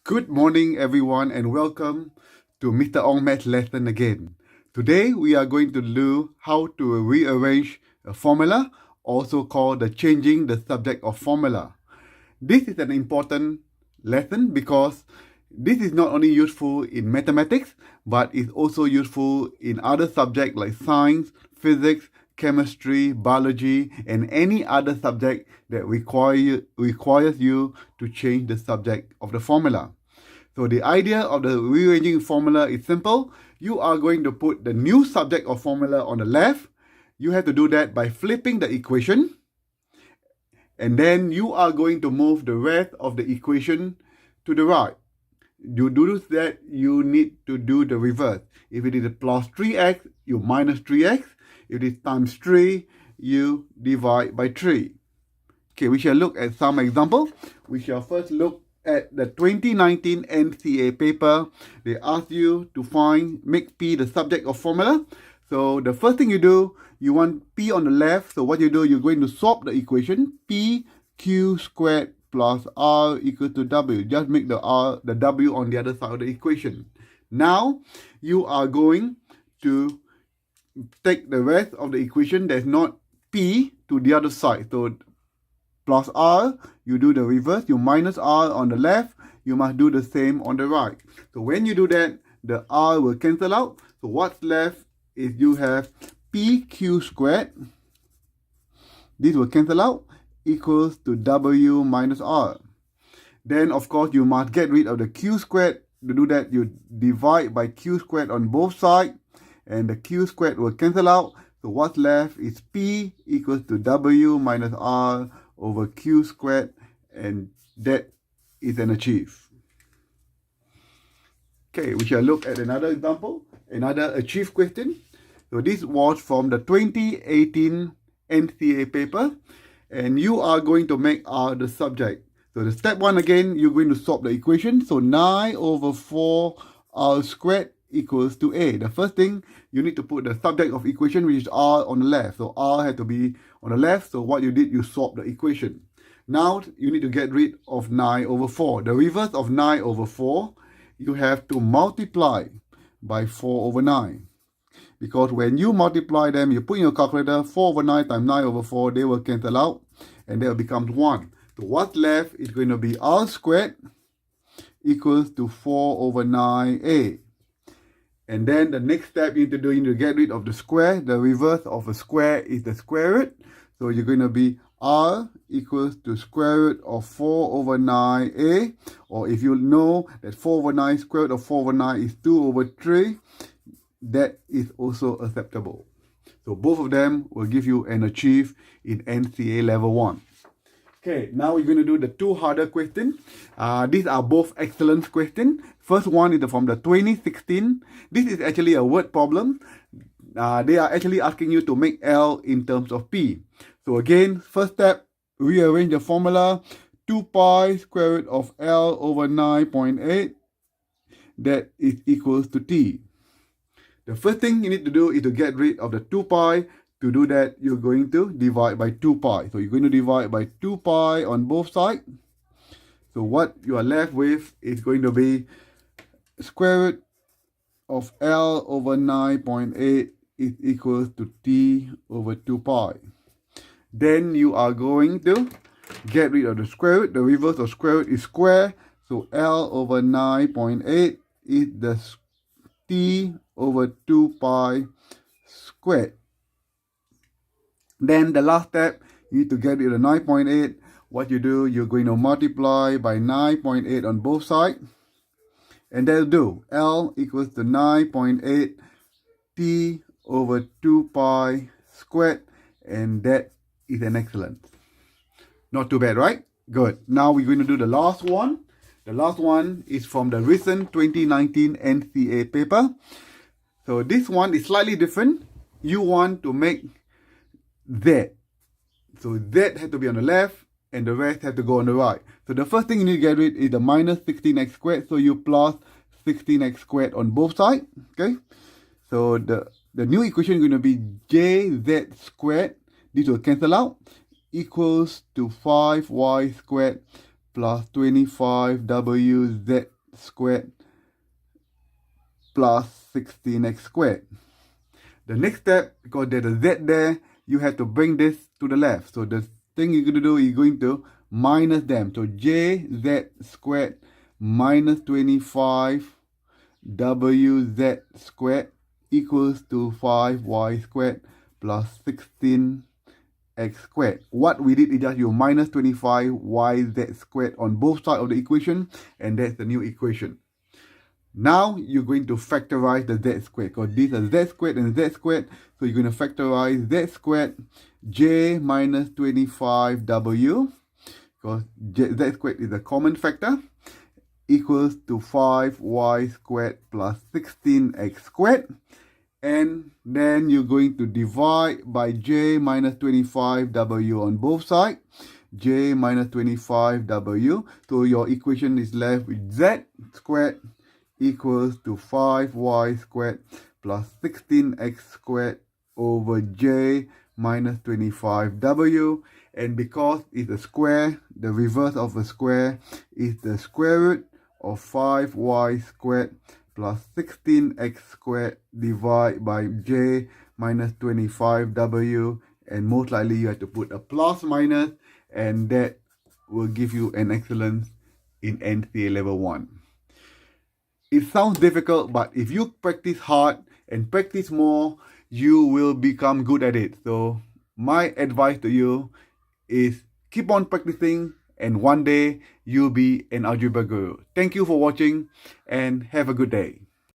Good morning, everyone, and welcome to Mr. Ong Math lesson again. Today, we are going to do how to rearrange a formula, also called the changing the subject of formula. This is an important lesson because this is not only useful in mathematics, but it's also useful in other subjects like science, physics, chemistry, biology, and any other subject that requires you to change the subject of the formula. So the idea of the rearranging formula is simple. You are going to put the new subject of formula on the left. You have to do that by flipping the equation. And then you are going to move the rest of the equation to the right. You do that, you need to do the reverse. If it is plus 3x, you minus 3x. If it is times 3, you divide by 3. Okay, we shall look at some examples. We shall first look at the 2019 NCEA paper. They ask you to make P the subject of formula. So the first thing you do, you want P on the left. So what you do, you're going to swap the equation. P Q squared plus R equals to W. Just make the W on the other side of the equation. Now, you are going to take the rest of the equation that's not P to the other side. So plus R, you do the reverse. You minus R on the left. You must do the same on the right. So when you do that, the R will cancel out. So what's left is you have PQ squared. This will cancel out, equals to W minus R. Then, of course, you must get rid of the Q squared. To do that, you divide by Q squared on both sides, and the Q squared will cancel out. So what's left is P equals to W minus R over Q squared, and that is an achieve. Okay, we shall look at another example, another achieve question. So this was from the 2018 NCEA paper, and you are going to make R the subject. So the step one again, you're going to swap the equation. So 9 over 4 R squared equals to A. The first thing, you need to put the subject of equation, which is R, on the left. So R had to be on the left. So what you did, you swap the equation. Now, you need to get rid of 9 over 4. The reverse of 9 over 4, you have to multiply by 4 over 9. Because when you multiply them, you put in your calculator, 4 over 9 times 9 over 4, they will cancel out, and that will become 1. So what's left is going to be R squared equals to 4 over 9A. And then the next step you need to do, you need to get rid of the square. The reverse of a square is the square root. So you're going to be R equals to square root of 4 over 9A. Or if you know that 4 over 9 square root of 4 over 9 is 2 over 3, that is also acceptable. So both of them will give you an achieve in NCEA level 1. Okay, now we're going to do the two harder questions. These are both excellent questions. First one is from the 2016. This is actually a word problem. They are actually asking you to make L in terms of P. So again, first step, rearrange the formula. 2 pi square root of L over 9.8. That is equals to T. The first thing you need to do is to get rid of the 2 pi. To do that, you're going to divide by 2 pi. So you're going to divide by 2 pi on both sides. So what you are left with is going to be square root of L over 9.8 is equals to T over 2 pi. Then you are going to get rid of the square root. The reverse of square root is square. So L over 9.8 is the T over 2 pi squared. Then the last step, you need to get rid of 9.8. What you do, you're going to multiply by 9.8 on both sides. And that'll do. L equals to 9.8 T over 2 pi squared. And that is an excellent. Not too bad, right? Good. Now we're going to do the last one. The last one is from the recent 2019 NCEA paper. So this one is slightly different. You want to make Z. So Z has to be on the left and the rest have to go on the right. So the first thing you need to get rid is the minus 16x squared. So you plus 16x squared on both sides. Okay. So the new equation is going to be jz squared. This will cancel out. Equals to 5y squared plus 25wz squared plus 16x squared. The next step, because there's a z there, you have to bring this to the left. So the thing you're going to do, you're going to minus them. So jz squared minus 25 wz squared equals to 5y squared plus 16x squared. What we did is just you minus 25yz squared on both sides of the equation, and that's the new equation. Now you're going to factorize the z squared, because these are z squared and z squared. So you're going to factorize z squared j minus 25w, because z squared is a common factor, equals to 5y squared plus 16x squared. And then you're going to divide by j minus 25w on both sides. J minus 25w. So your equation is left with z squared equals to 5y squared plus 16x squared over j minus 25w. And because it's a square, the reverse of a square is the square root of 5y squared plus 16x squared divided by j minus 25w. And most likely you have to put a plus minus, and that will give you an excellence in NCEA level 1. It sounds difficult, but if you practice hard and practice more, you will become good at it. So my advice to you is keep on practicing, and one day you'll be an algebra guru. Thank you for watching and have a good day.